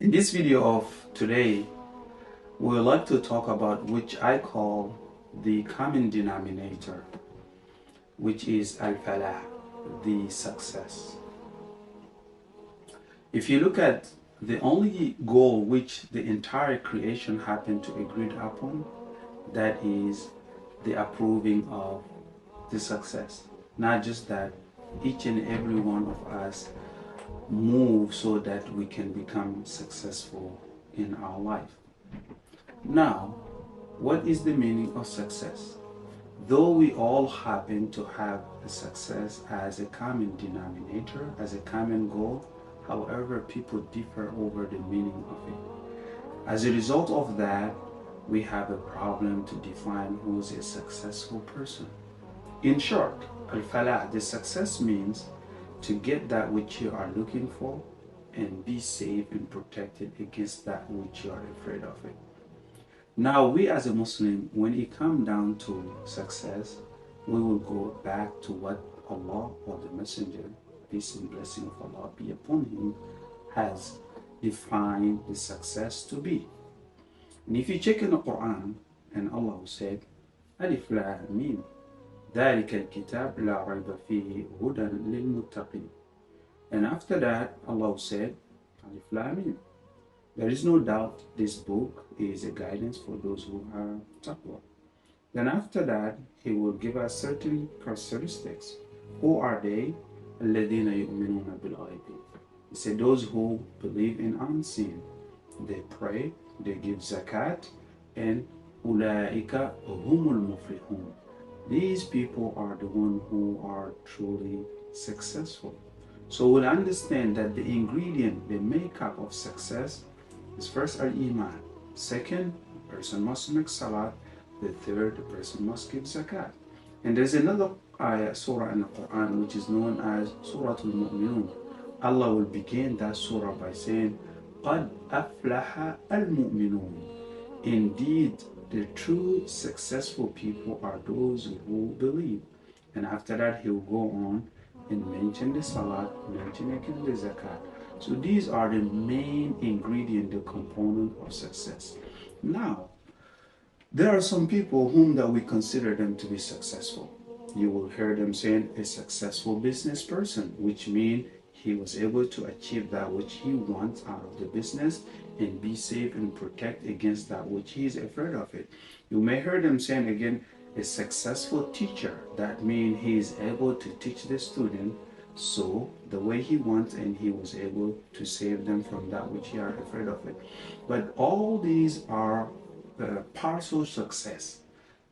In this video of today, we would like to talk about which I call the common denominator, which is al-falah, the success. If you look at the only goal which the entire creation happened to agree upon, that is the approving of the success. Not just that, each and every one of us move so that we can become successful in our life. Now, what is the meaning of success? Though we all happen to have a success as a common denominator, as a common goal, however, people differ over the meaning of it. As a result of that, we have a problem to define who is a successful person. In short, al-falah, the success means to get that which you are looking for and be safe and protected against that which you are afraid of it. Now, we as a Muslim, when it comes down to success, we will go back to what Allah or the Messenger, peace and blessing of Allah be upon him, has defined the success to be. And if you check in the Quran, and Allah said, Alif Lam Mim, ذلك الكتاب لا ريب فيه هدى للمتقين. And after that, Allah said, Alif Lam Mim, there is no doubt this book is a guidance for those who have taqwa. Then after that, He will give us certain characteristics. Who are they? الذين يؤمنون بالغيب. He said those who believe in unseen. They pray, they give zakat, and أولئك هم المفلحون. These people are the ones who are truly successful. So we'll understand that the ingredient, the makeup of success is first al-iman. Second, a person must make salat. The third, a person must give zakat. And there's another surah in the Quran which is known as Surah Al-Mu'minun. Allah will begin that surah by saying, قَدْ أَفْلَحَ الْمُؤْمِنُونَ. Indeed, the true successful people are those who believe. And after that, he will go on and mention the salat, mention again the zakat. So these are the main ingredient, the component of success. Now, there are some people whom that we consider them to be successful. You will hear them saying a successful business person, which means he was able to achieve that which he wants out of the business and be safe and protect against that which he is afraid of it. You may hear them saying again, a successful teacher. That means he is able to teach the student so the way he wants, and he was able to save them from that which he are afraid of it. But all these are partial success.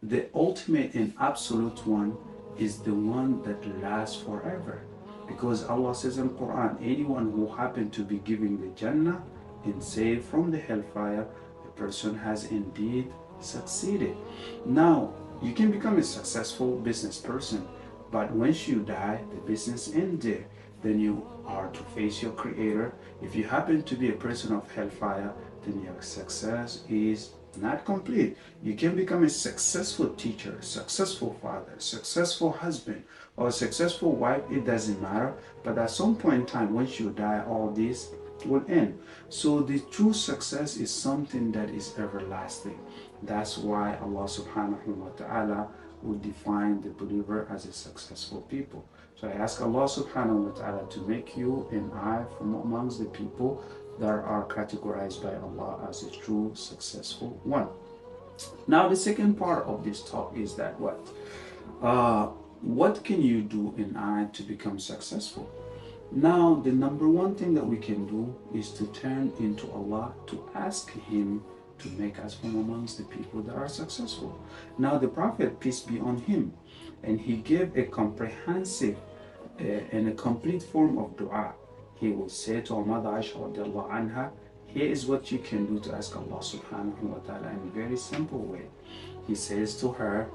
The ultimate and absolute one is the one that lasts forever. Because Allah says in Quran, anyone who happened to be given the Jannah and saved from the hellfire, the person has indeed succeeded. Now, you can become a successful business person, but once you die, the business ends there. Then you are to face your Creator. If you happen to be a person of hellfire, then your success is not complete. You can become a successful teacher, successful father, successful husband, or a successful wife. It doesn't matter. But at some point in time, once you die, all this will end. So the true success is something that is everlasting. That's why Allah subhanahu wa ta'ala will define the believer as a successful people. So I ask Allah subhanahu wa ta'ala to make you and I from amongst the people that are categorized by Allah as a true successful one. Now the second part of this talk is that what can you do in I to become successful? Now the number one thing that we can do is to turn into Allah, to ask Him to make us from amongst the people that are successful. Now the Prophet, peace be on him, and he gave a comprehensive and a complete form of dua. He will say to our mother Aisha radiallahu anha, here is what you can do to ask Allah subhanahu wa ta'ala in a very simple way. He says to her,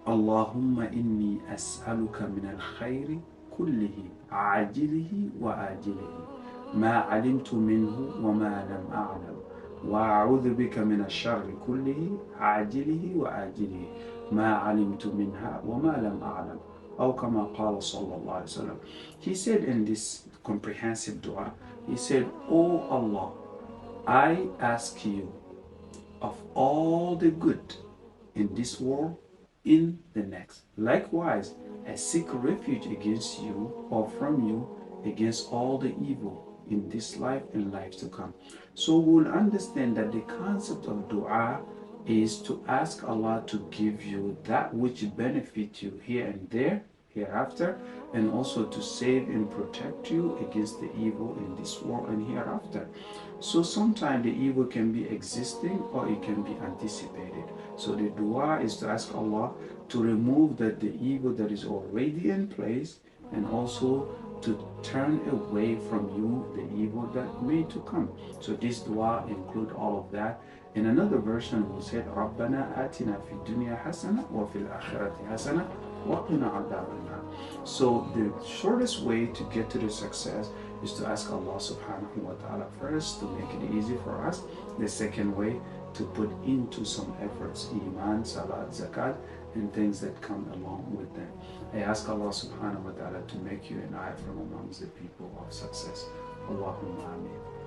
Allahumma inni as'aluka min al-khayri kullihi ajilihi wa ajilihi ma alimtu minhu wa ma lam a'lam wa a'udhu bika min al-sharri kullihi ajilihi wa ajilihi ma alimtu minha wa ma lam a'lam. Aw kama qala sallallahu alaihi wasallam. He said in this comprehensive dua, He said, "O Allah, I ask you of all the good in this world, in the next. Likewise, I seek refuge against you or from you against all the evil in this life and life to come." So we'll understand that the concept of dua is to ask Allah to give you that which benefits you here and there, hereafter, and also to save and protect you against the evil in this world and hereafter. So sometimes the evil can be existing or it can be anticipated. So the dua is to ask Allah to remove the evil that is already in place, and also to turn away from you the evil that may to come. So this dua include all of that. In another version we said, "Rabbana atina fi dunya hasana wa fil akhirati hasana wa qina adhaban nar." So the shortest way to get to the success is to ask Allah subhanahu wa ta'ala first to make it easy for us. The second way, to put into some efforts, iman, salat, zakat, and things that come along with them. I ask Allah subhanahu wa ta'ala to make you and I from amongst the people of success. Allahumma ameen.